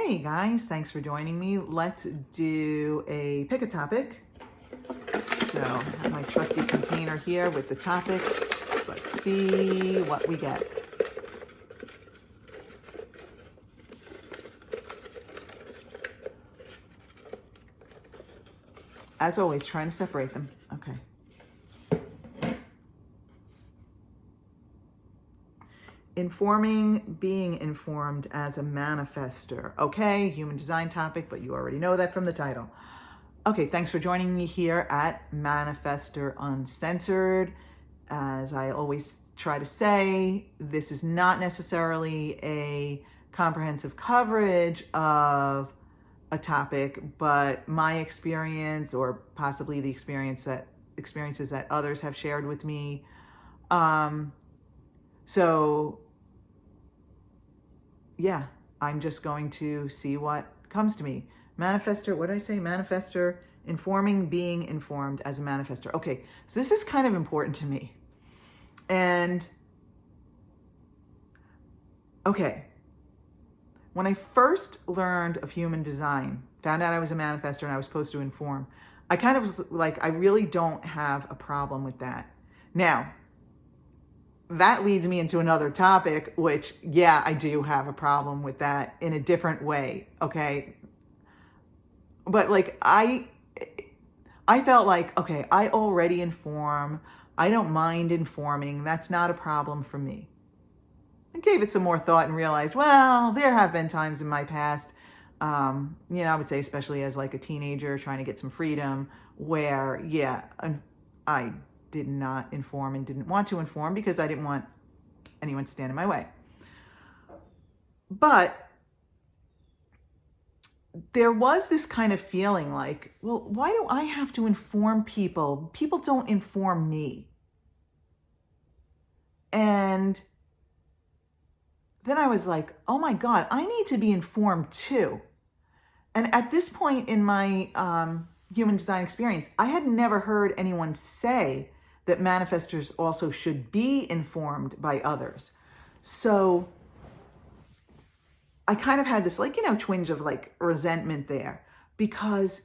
Hey guys, thanks for joining me. Let's do pick a topic. So I have my trusty container here with the topics. Let's see what we get. As always, trying to separate them. Okay. Informing, being informed as a manifestor. Okay, human design topic, but you already know that from the title. Okay, thanks for joining me here at Manifestor Uncensored. As I always try to say, this is not necessarily a comprehensive coverage of a topic, but my experience, or possibly the experiences that others have shared with me. So yeah, I'm just going to see what comes to me. Manifestor, what did I say? Manifestor, informing, being informed as a manifestor. Okay, so this is kind of important to me. And, okay, when I first learned of human design, found out I was a manifestor and I was supposed to inform, I kind of was like, I really don't have a problem with that. Now, that leads me into another topic, which, yeah, I do have a problem with that in a different way, okay? But like, I felt like, okay, I already inform. I don't mind informing. That's not a problem for me. I gave it some more thought and realized, well, there have been times in my past, I would say especially as like a teenager trying to get some freedom, where, yeah, I did not inform and didn't want to inform because I didn't want anyone to stand in my way. But there was this kind of feeling like, well, why do I have to inform people? People don't inform me. And then I was like, oh my God, I need to be informed too. And at this point in my human design experience, I had never heard anyone say that manifestors also should be informed by others. So I kind of had this twinge of like resentment there because,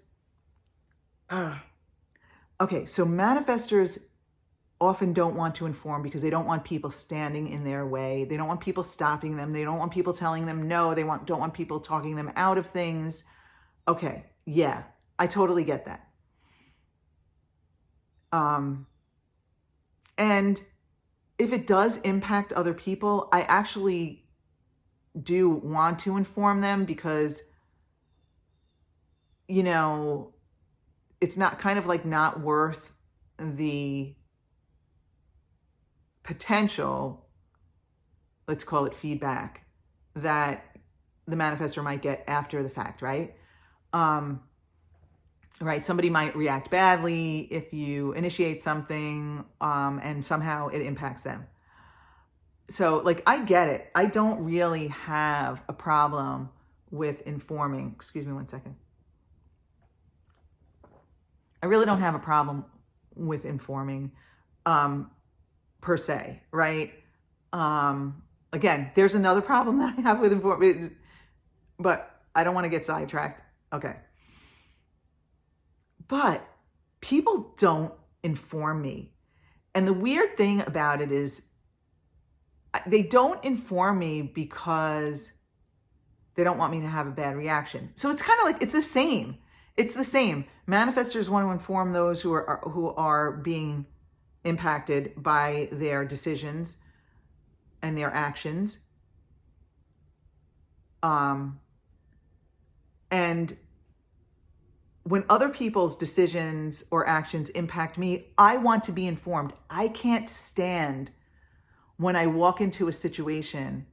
okay, so manifestors often don't want to inform because they don't want people standing in their way. They don't want people stopping them. They don't want people telling them no. They don't want people talking them out of things. Okay, yeah, I totally get that. And if it does impact other people, I actually do want to inform them because, it's not kind of like not worth the potential, let's call it feedback, that the manifestor might get after the fact, right? Right, somebody might react badly if you initiate something and somehow it impacts them. So like, I get it. I don't really have a problem with informing. Excuse me one second. I really don't have a problem with informing per se, right? Again, there's another problem that I have with informing, but I don't want to get sidetracked. Okay. But people don't inform me. And the weird thing about it is they don't inform me because they don't want me to have a bad reaction. So it's kind of like, it's the same. It's the same. Manifestors want to inform those who are being impacted by their decisions and their actions. And when other people's decisions or actions impact me, I want to be informed. I can't stand when I walk into a situation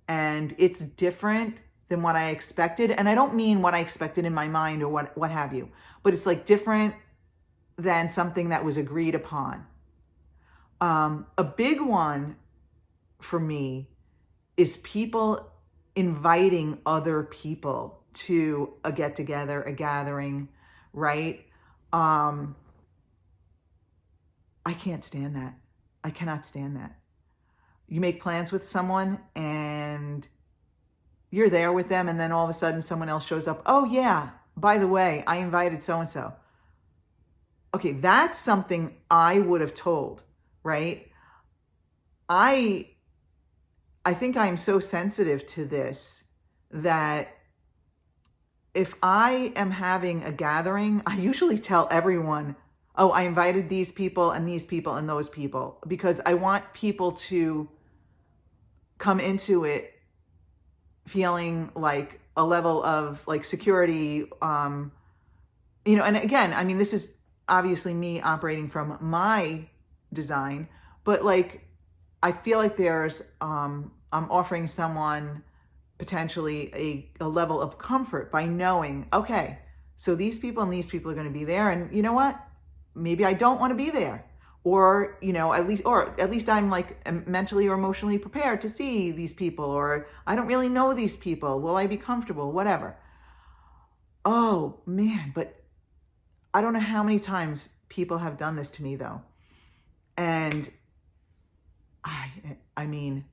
and it's different than what I expected. And I don't mean what I expected in my mind or what have you, but it's like different than something that was agreed upon. A big one for me is people inviting other people to a get together, a gathering, right? I can't stand that. I cannot stand that. You make plans with someone and you're there with them and then all of a sudden someone else shows up. Oh yeah, by the way, I invited so-and-so. Okay, that's something I would have told, right? I think I'm so sensitive to this that if I am having a gathering, I usually tell everyone, oh, I invited these people and these people and those people, because I want people to come into it feeling like a level of like security, and again, I mean, this is obviously me operating from my design, but like, I feel like I'm offering someone potentially a level of comfort by knowing, okay, so these people and these people are going to be there. And you know what? Maybe I don't want to be there. Or, at least I'm like mentally or emotionally prepared to see these people, or I don't really know these people. Will I be comfortable? Whatever. Oh man, but I don't know how many times people have done this to me though. And I mean,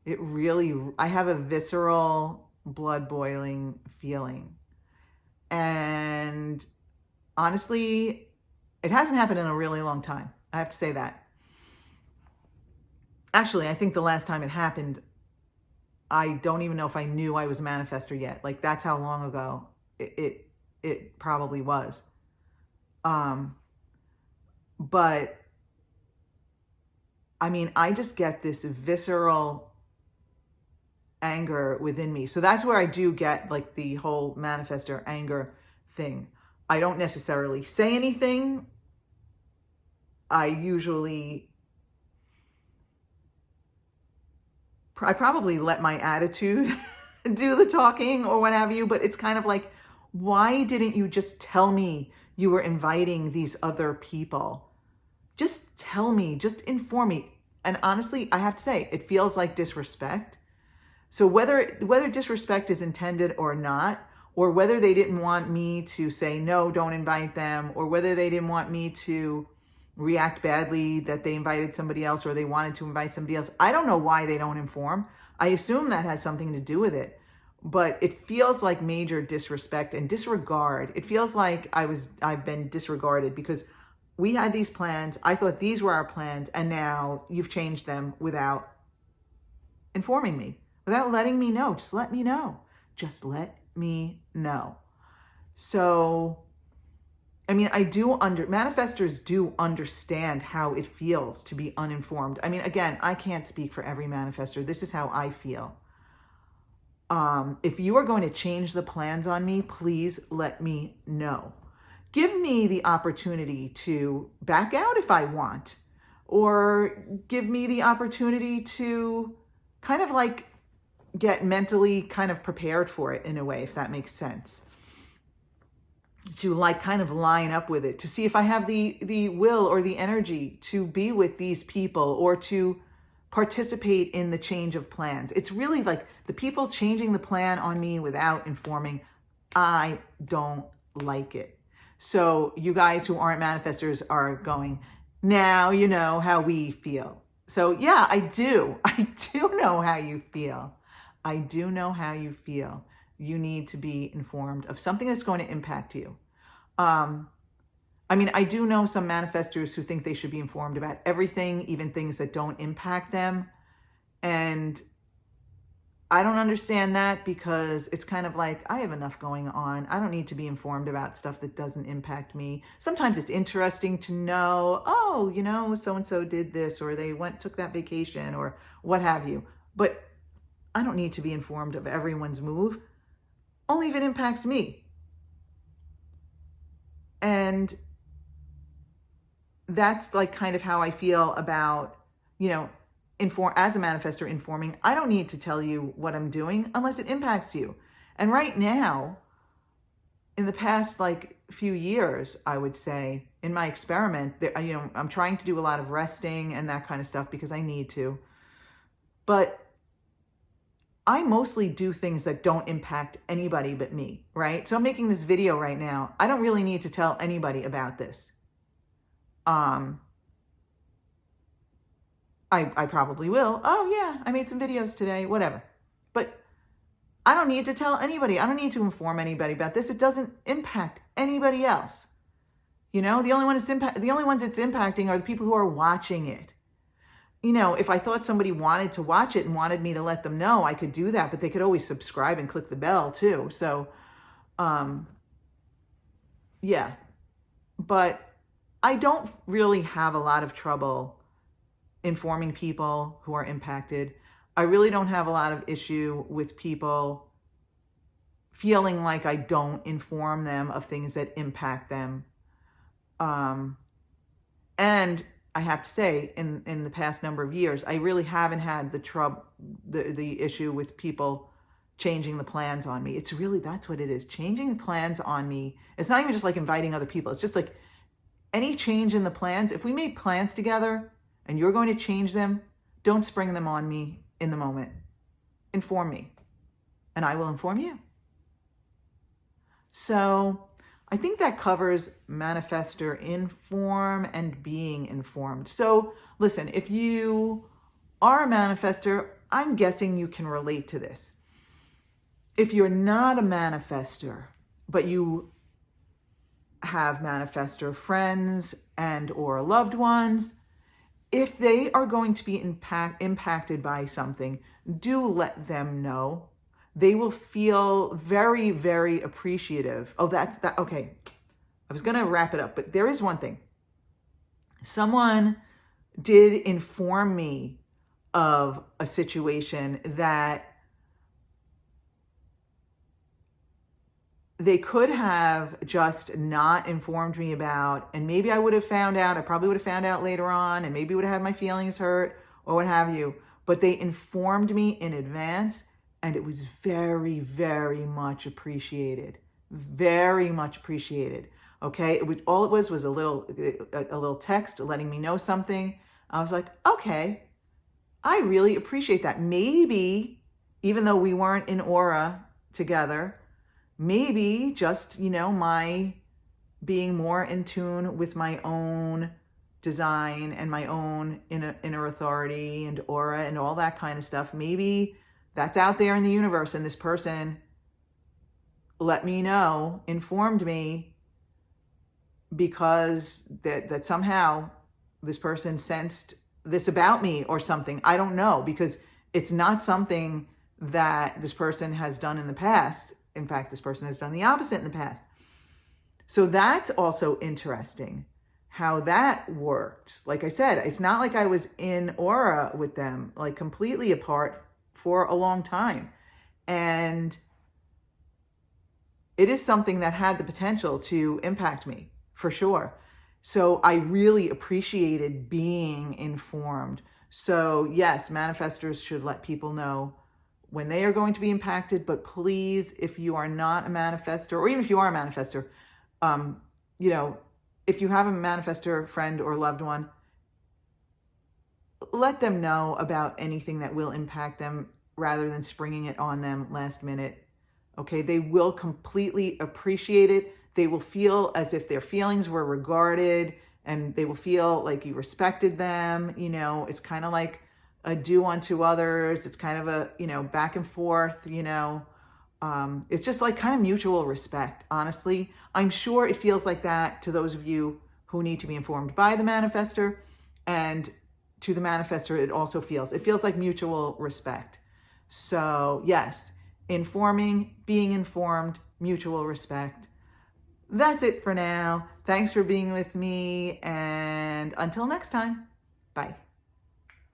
it really, I have a visceral blood boiling feeling. And honestly, it hasn't happened in a really long time. I have to say that. Actually, I think the last time it happened, I don't even know if I knew I was a manifestor yet. Like, that's how long ago it probably was. But I mean, I just get this visceral anger within me. So that's where I do get like the whole manifestor anger thing. I don't necessarily say anything. I probably let my attitude do the talking or what have you, but it's kind of like, why didn't you just tell me you were inviting these other people? Just tell me, just inform me. And honestly, I have to say, it feels like disrespect. So whether disrespect is intended or not, or whether they didn't want me to say, no, don't invite them, or whether they didn't want me to react badly that they invited somebody else or they wanted to invite somebody else, I don't know why they don't inform. I assume that has something to do with it. But it feels like major disrespect and disregard. It feels like I've been disregarded because we had these plans. I thought these were our plans, and now you've changed them without informing me, without letting me know. Just let me know. Just let me know. So, I mean, manifestors do understand how it feels to be uninformed. I mean, again, I can't speak for every manifestor. This is how I feel. If you are going to change the plans on me, please let me know. Give me the opportunity to back out if I want, or give me the opportunity to kind of like get mentally kind of prepared for it in a way, if that makes sense. To like kind of line up with it, to see if I have the will or the energy to be with these people or to participate in the change of plans. It's really like the people changing the plan on me without informing. I don't like it. So you guys who aren't manifestors are going, now you know how we feel. So yeah, I do. I do know how you feel. I do know how you feel. You need to be informed of something that's going to impact you. I mean, I do know some manifestors who think they should be informed about everything, even things that don't impact them. And I don't understand that, because it's kind of like, I have enough going on. I don't need to be informed about stuff that doesn't impact me. Sometimes it's interesting to know, oh, so-and-so did this, or they took that vacation, or what have you. But I don't need to be informed of everyone's move, only if it impacts me. And that's like kind of how I feel about, as a manifestor informing. I don't need to tell you what I'm doing unless it impacts you. And right now, in the past like few years, I would say, in my experiment, I'm trying to do a lot of resting and that kind of stuff because I need to. But I mostly do things that don't impact anybody but me, right? So I'm making this video right now. I don't really need to tell anybody about this. I I probably will. Oh yeah, I made some videos today, whatever. But I don't need to tell anybody. I don't need to inform anybody about this. It doesn't impact anybody else. You know, the only ones it's impacting are the people who are watching it. You know, if I thought somebody wanted to watch it and wanted me to let them know, I could do that, but they could always subscribe and click the bell too. So, yeah, but I don't really have a lot of trouble informing people who are impacted. I really don't have a lot of issue with people feeling like I don't inform them of things that impact them. And I have to say, in the past number of years, I really haven't had the issue with people changing the plans on me. It's really, that's what it is. Changing the plans on me. It's not even just like inviting other people. It's just like any change in the plans. If we made plans together and you're going to change them, don't spring them on me in the moment. Inform me and I will inform you. So I think that covers Manifestor, inform, and being informed. So listen, if you are a manifestor, I'm guessing you can relate to this. If you're not a manifestor, but you have manifestor friends and or loved ones, if they are going to be impacted by something, do let them know. They will feel very, very appreciative. Oh, that's that. Okay. I was going to wrap it up, but there is one thing. Someone did inform me of a situation that they could have just not informed me about, and maybe I would have found out. I probably would have found out later on, and maybe would have had my feelings hurt or what have you. But they informed me in advance. And it was very, very much appreciated. Very much appreciated. Okay, all it was a little text letting me know something. I was like, okay, I really appreciate that. Maybe, even though we weren't in aura together, maybe just, you know, my being more in tune with my own design and my own inner authority and aura and all that kind of stuff. Maybe that's out there in the universe, and this person let me know, informed me, because that somehow this person sensed this about me or something. I don't know, because it's not something that this person has done in the past. In fact, this person has done the opposite in the past. So that's also interesting how that worked. Like I said, it's not like I was in aura with them, like completely apart for a long time. And it is something that had the potential to impact me, for sure. So I really appreciated being informed. So yes, manifestors should let people know when they are going to be impacted, but please, if you are not a manifestor, or even if you are a manifestor, you know, if you have a manifestor friend or loved one, let them know about anything that will impact them rather than springing it on them last minute. Okay, they will completely appreciate it. They will feel as if their feelings were regarded, and they will feel like you respected them. You know, it's kind of like a do unto others. It's kind of a, you know, back and forth, you know. It's just like kind of mutual respect, honestly. I'm sure it feels like that to those of you who need to be informed by the manifestor, and to the manifestor, it feels like mutual respect. So yes, informing, being informed, mutual respect. That's it for now. Thanks for being with me, and until next time, bye.